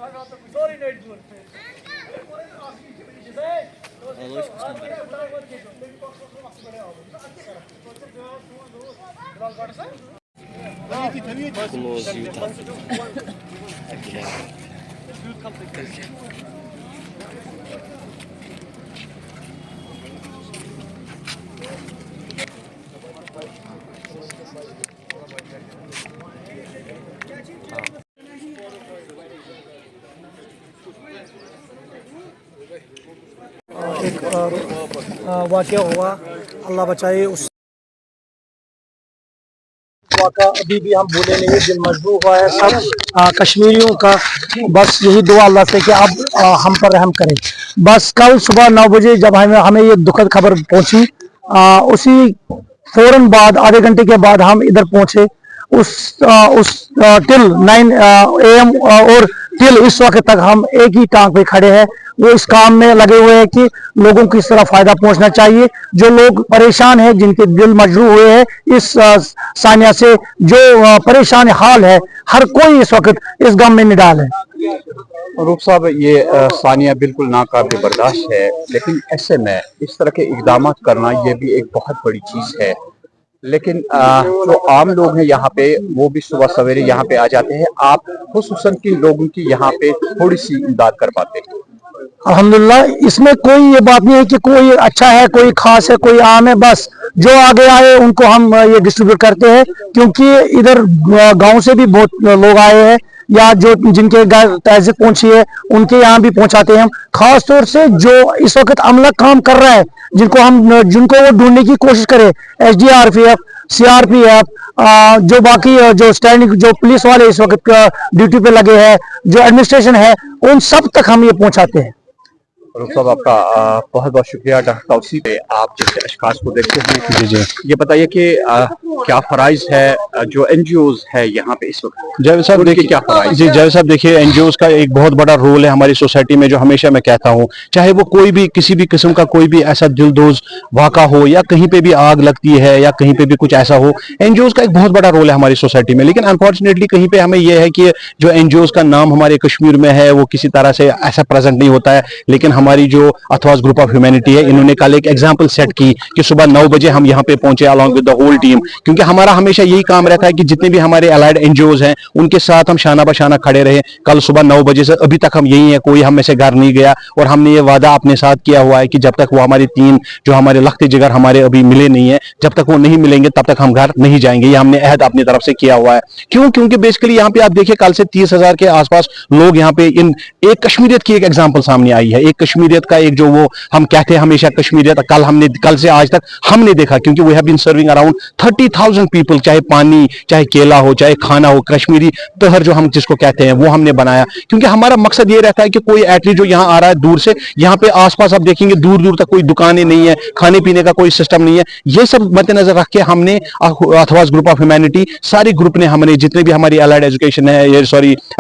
Close youth. एक वाक़या हुआ, अल्लाह बचाए उस वाक़ा अभी भी हम भूले नहीं, दिल मजबूर हुआ है सब कश्मीरियों का। बस यही दुआ अल्लाह से कि अब हम पर रहम करें। बस कल सुबह 9 बजे जब हमें ये दुखद खबर पहुंची, उसी फौरन बाद आधे घंटे के बाद हम इधर पहुंचे। उस टिल 9 AM और टिल इस वक्त तक हम एक ही टांग पे खड़े हैं। वो इस काम में लगे हुए हैं कि लोगों को इस तरह फायदा पहुंचना चाहिए। जो लोग परेशान हैं, जिनके दिल मजरूह हुए हैं इस सानिया से, जो परेशान हाल है, हर कोई इस वक्त इस गम में निडाल है। रूप साहब, ये सानिया बिल्कुल नाकाबिल बर्दाश्त है, लेकिन ऐसे में इस तरह के इकदाम करना ये भी एक बहुत बड़ी चीज़ है। लेकिन जो आम लोग हैं यहाँ पे, वो भी सुबह सवेरे यहाँ पे आ जाते हैं। आप खुसूसन किन लोगों की यहाँ पे थोड़ी सी इमदाद कर पाते हैं? अल्हम्दुलिल्लाह, इसमें कोई ये बात नहीं है कि कोई अच्छा है, कोई खास है, कोई आम है। बस जो आगे आए उनको हम ये डिस्ट्रीब्यूट करते हैं, क्योंकि इधर गांव से भी बहुत लोग आए हैं, या जो जिनके घर तहजीब पहुंची है उनके यहाँ भी पहुंचाते हैं हम। खास तौर से जो इस वक्त अमला काम कर रहा है, जिनको वो ढूंढने की कोशिश करे, SDRPF, CRPF, जो बाकी जो स्टैंडिंग जो पुलिस वाले इस वक्त ड्यूटी पे लगे हैं, जो एडमिनिस्ट्रेशन है, उन सब तक हम ये पहुंचाते हैं। रूप साहब, आपका बहुत बहुत शुक्रिया। डॉक्टर तौसीफ, आप जैसे अशखास को देखते हैं, जी ये बताइए कि क्या फराइज है जो NGOs है यहाँ पे इस वक्त? जावेद साहब देखिए, क्या फराइज? जी जावेद साहब देखिए, NGOs का एक बहुत बड़ा रोल है हमारी सोसाइटी में, जो हमेशा मैं कहता हूँ, चाहे वो कोई भी किसी भी किस्म का कोई भी ऐसा दिलदोज वाक़ा हो, या कहीं पे भी आग लगती है, या कहीं पे भी कुछ ऐसा हो, NGOs का एक बहुत बड़ा रोल है हमारी सोसाइटी में। लेकिन अनफॉर्चुनेटली कहीं पे हमें यह है कि जो NGOs का नाम हमारे कश्मीर में है वो किसी तरह से ऐसा प्रेजेंट नहीं होता है। लेकिन हमारी जो अथवाज ग्रुप ऑफ ह्यूमैनिटी है, इन्होंने कल एक एग्जांपल सेट की कि सुबह 9 बजे हम यहाँ पे पहुंचे along with the whole team, क्योंकि हमारा हमेशा यही काम रहता है कि जितने भी हमारे अलाइड NGOs हैं उनके साथ हम शाना बशाना खड़े रहे। कल सुबह 9 बजे से अभी तक हम यही हैं, कोई हम में से घर नहीं गया, और हमने ये वादा अपने साथ किया हुआ है कि जब तक वो हमारे 3 जो हमारे लखते जिगर हमारे अभी मिले नहीं है, जब तक वो नहीं मिलेंगे तब तक हम घर नहीं जाएंगे। ये हमने अहद अपनी तरफ से किया हुआ है। क्योंकि बेसिकली यहाँ पे आप देखिए, कल से 30,000 के आसपास लोग यहाँ पे एक कश्मीरियत की एक एग्जाम्पल सामने आई है। एक कश्मीरियत का एक जो वो हम कहते हैं हमेशा कश्मीरियत, कल से आज तक हमने देखा, क्योंकि we have been serving around 30,000 people, चाहे पानी, चाहे केला हो, चाहे खाना हो, कश्मीरी तहर जो हम जिसको कहते हैं वो हमने बनाया। क्योंकि हमारा मकसद ये रहता है कि कोई एटलीस्ट जो यहाँ आ रहा है दूर से, यहाँ पे आसपास आप देखेंगे दूर दूर तक कोई दुकानें नहीं है, खाने पीने का कोई सिस्टम नहीं है। ये सब मद्देनजर रख के हमने अथवाज ग्रुप ऑफ ह्यूमैनिटी, सारे ग्रुप ने, हमने जितने भी हमारी अलाइड एजुकेशन है,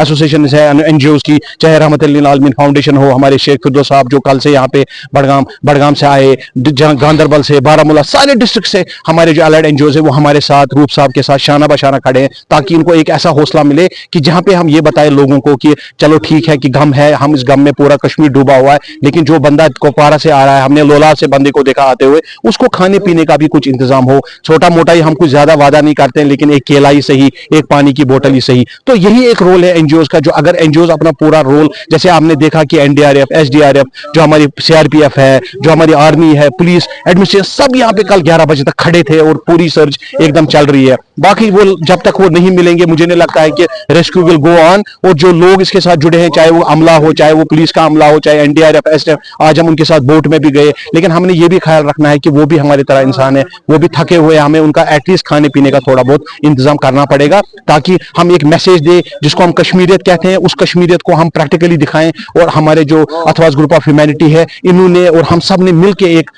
एसोसिएशन है NGOs की, चाहे रहमत लिल आलमीन फाउंडेशन हो, हमारे शेख फिरदौस साहब जो कल से यहाँ पे बड़गाम से आए, गांदरबल से, बारामूला, सारे डिस्ट्रिक्ट से हमारे जो अलाइड NGOs है वो हमारे साथ रूप साहब के साथ शाना बशाना खड़े हैं, ताकि इनको एक ऐसा हौसला मिले कि जहां पे हम ये बताएं लोगों को कि चलो ठीक है कि गम है, हम इस गम में पूरा कश्मीर डूबा हुआ है, लेकिन जो बंदा कुपवारा से आ रहा है, हमने लोलार से बंदे को देखा आते हुए, उसको खाने पीने का भी कुछ इंतजाम हो। छोटा मोटा ही हम कुछ ज्यादा वादा नहीं करते हैं, लेकिन एक केला ही सही, एक पानी की बोतल ही सही। तो यही एक रोल है NGOs का, जो अगर NGOs अपना पूरा रोल, जैसे आपने देखा कि NDRF, SDRF, जो हमारी CRPF है, जो हमारी आर्मी है, पुलिस, एडमिनिस्ट्रेशन, सब यहाँ पे कल 11 बजे तक खड़े थे और पूरी सर्च एकदम चल रही है। बाकी वो जब तक वो नहीं मिलेंगे, मुझे नहीं लगता है कि रेस्क्यू विल गो ऑन। और जो लोग इसके साथ जुड़े हैं, चाहे वो अमला हो, चाहे वो पुलिस का अमला हो, चाहे NDRF, SDRF, आज हम उनके साथ बोट में भी गए, लेकिन हमने ये भी ख्याल रखना है कि वो भी हमारी तरह इंसान है, वो भी थके हुए, हमें उनका एटलीस्ट खाने पीने का थोड़ा बहुत इंतजाम करना पड़ेगा, ताकि हम एक मैसेज दे जिसको हम कश्मीरियत कहते हैं, उस कश्मीरियत को हम प्रैक्टिकली दिखाएं। और हमारे जो अथवाज ग्रुप ऑफ ह्यूमैनिटी है, इन्होंने और हम सब ने मिलकर एक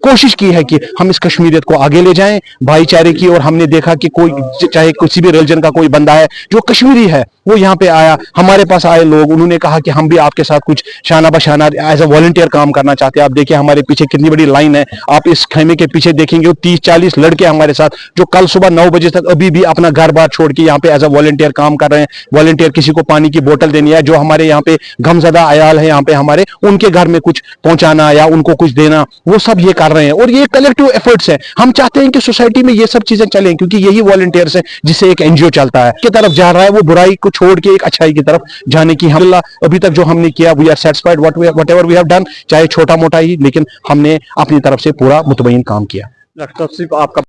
कोशिश की है कि हम इस कश्मीरियत को आगे ले जाएं, भाईचारे की। और हमने देखा कि कोई चाहे किसी भी रिलीजन का कोई बंदा है जो कश्मीरी है, वो यहाँ पे आया, हमारे पास आए लोग, उन्होंने कहा कि हम भी आपके साथ कुछ शाना बशाना एज अ वॉलंटियर काम करना चाहते हैं। आप देखिए हमारे पीछे कितनी बड़ी लाइन है, आप इस खेमे के पीछे देखेंगे 30-40 लड़के हमारे साथ, जो कल सुबह 9 बजे तक अभी भी अपना घर बार छोड़ के यहाँ पे एज अ वॉलंटियर काम कर रहे हैं। वॉलंटियर किसी को पानी की बोतल देनी है, जो हमारे यहाँ पे गमजदा अयाल है यहाँ पे हमारे, उनके घर में कुछ पहुंचाना या उनको कुछ देना, वो सब ये कर रहे हैं। और ये कलेक्टिव एफर्ट्स है। हम चाहते हैं कि सोसाइटी में ये सब चीजें चलें, क्योंकि यही वॉलंटियर्स है जिससे एक एनजीओ चलता है की तरफ जा रहा है, वो बुराई को छोड़ के एक अच्छाई की तरफ जाने की। हम अभी तक जो हमने किया, we are satisfied whatever we have done, चाहे छोटा मोटा ही, लेकिन हमने अपनी तरफ से पूरा मुतमईन काम किया। डॉक्टर साहब आपका